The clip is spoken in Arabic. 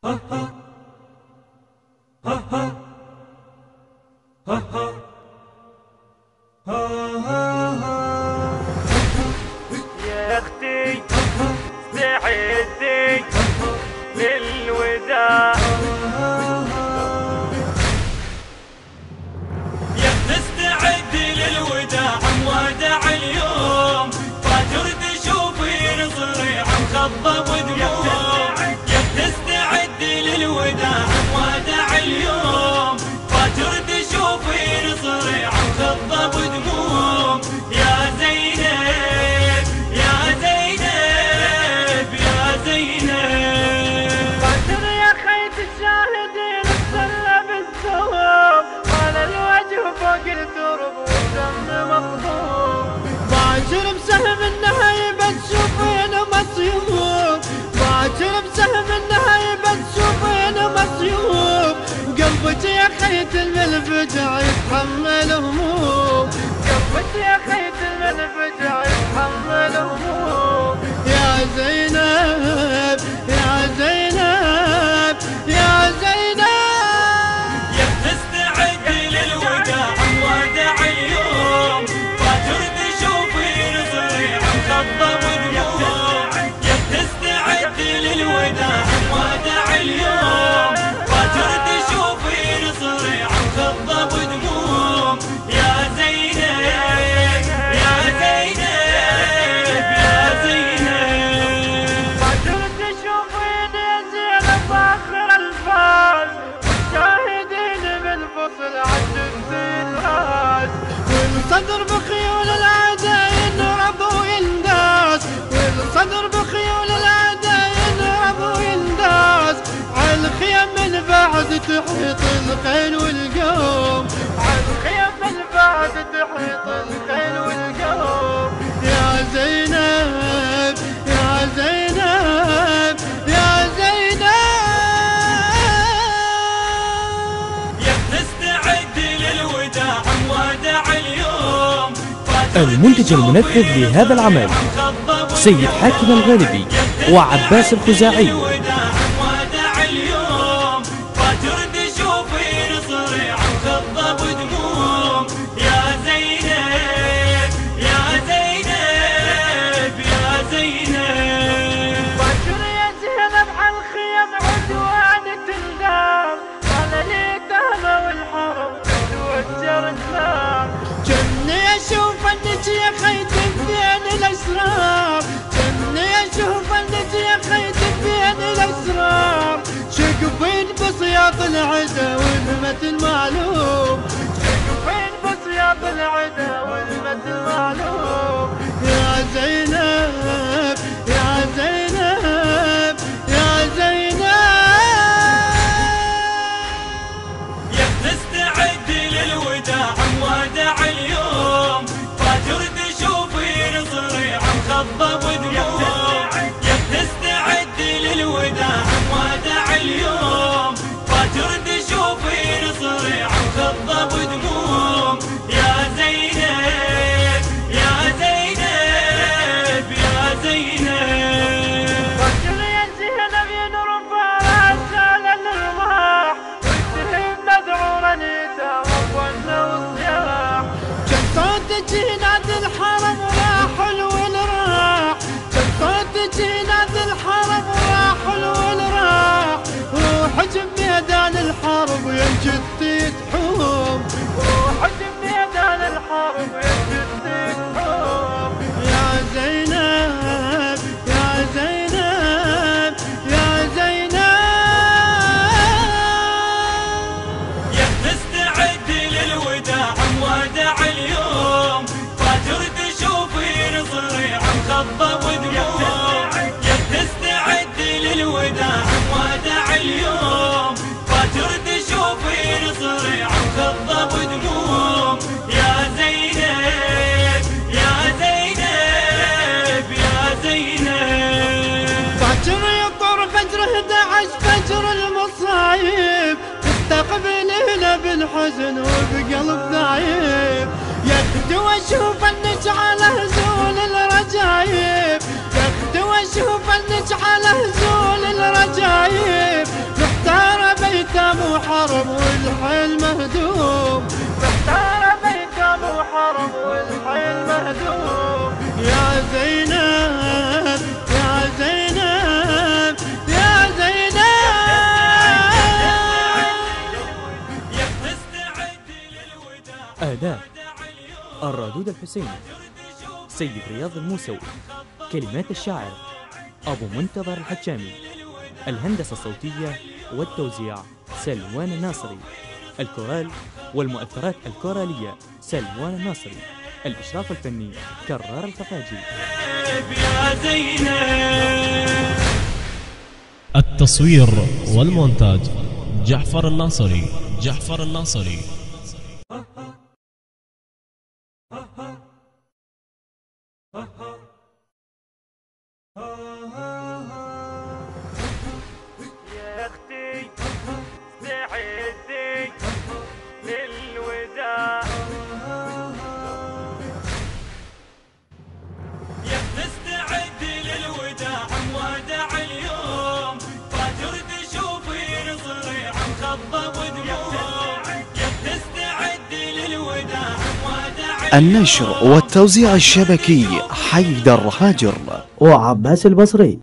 يا اختي استعدي للوداع، يا تستعدي للوداع موادع اليوم، فاجر تشوفي نصري عم خضب ودموع. يا تستعدي للوداع موادع اليوم، فاجر تشوفي نصري عم خضب ودموع. يا زينب يا زينب يا زينب، فاجر يا خيت الشاهدين اتسلى بالثوب، على الوجه فوق الترب والدم مطبوب. فاجر بسهم النهايب تشوفين مصيوب، فاجر بسهم النهايب تشوفين مصيوب. قلبك يا خيت المنفجع يتحمل هموم، قلبك يا خيت المنفجع يتحمل هموم. يا زينب يا زينب يا زينب، يا تستعدي للوداع موادع اليوم، فاجر تشوفي نصري عم خضب ودموع. يا تستعدي للوداع موادع اليوم، فاجر تشوفي نصري عم خضب ودموع. يا زينب يا زينب يا زينب، فاجر تشوفين يا زينب اخر الفاز، والشاهدين بالفصل عجب الراس. والصدر بخيول العدا ينرب وينداس، والصدر بخيول العدا ينرب وينداس. عالخيم من بعد تحيط الخيل والقوم، عالخيم من بعد تحيط الخيل والقوم. يا زينب يا زينب يا زينب، يا تستعدي للوداع موادع اليوم، فاجر المنتج المنفذ لهذا العمل سيد حاكم الغالبي وعباس الخزاعي. الوداع موادع اليوم، فاجر تشوفي نصري عم خضب ودموع. يا زينب يا زينب يا زينب، فاجر يا زينب عالخيم عدوان تندار، على اليتامى والحرم تتوجر النار. جني اشوف انك يا خيت بين الاسرار، جني اشوف انك يا خيت بين الاسرار. شقفين بسياط العدا والمت المعلوم، شقفين بسياط العدا والمت المعلوم. يا زينب يا زينب يا زينب، يا تستعدي للوداع موادع اليوم، فاجر تشوفي نصري عم خضب ودموع. يا تستعدي للوداع موادع اليوم، فاجر تشوفي نصري عم خضب ودموع. يا زينب يا زينب يا زينب، فاجر يا زينب ينرب راسال الرماح، والسهم مذعورا يتهون وصياح. كان صوتك ينادي الحرم راح والراح، كان صوتك ينادي الحرم راح والراح. روحك بميدان الحرب ينجد تحوم، روحك بميدان الحرب ينجد تحوم. يا زينب يا زينب يا زينب، يا تستعدي للوداع موادع اليوم، فاجر تشوفي نصري عم خضب ودموع. يا تستعدي للوداع موادع اليوم، فاجر تشوفي نصري عم خضب ودموع. يا زينب يا زينب يا زينب، فاجر يطر فجر 11 فجر المصايب، تستقبلينا بالحزن وبقلب ذايب. يا اختي واشوف انك على هزول الرجايب، يا اختي واشوف انك على هزول الرجايب. مهدوم يا زينب يا زينب يا زينب. آداء الرادود الحسيني، سيد رياض الموسوي. كلمات الشاعر أبو منتظر الحجامي. الهندسة الصوتية والتوزيع سلمان الناصري. الكورال والمؤثرات الكورالية سلمان الناصري. الإشراف الفني كرار الخفاجي. يا زينب. التصوير والمونتاج جعفر الناصري. جعفر الناصري. يا اختي استعدي للوداع، يا تستعدي للوداع موادع اليوم، فاجر تشوفين صريع مخضب ودموع، يا تستعدي للوداع موادع. النشر والتوزيع الشبكي حيدر هاجر وعباس البصري.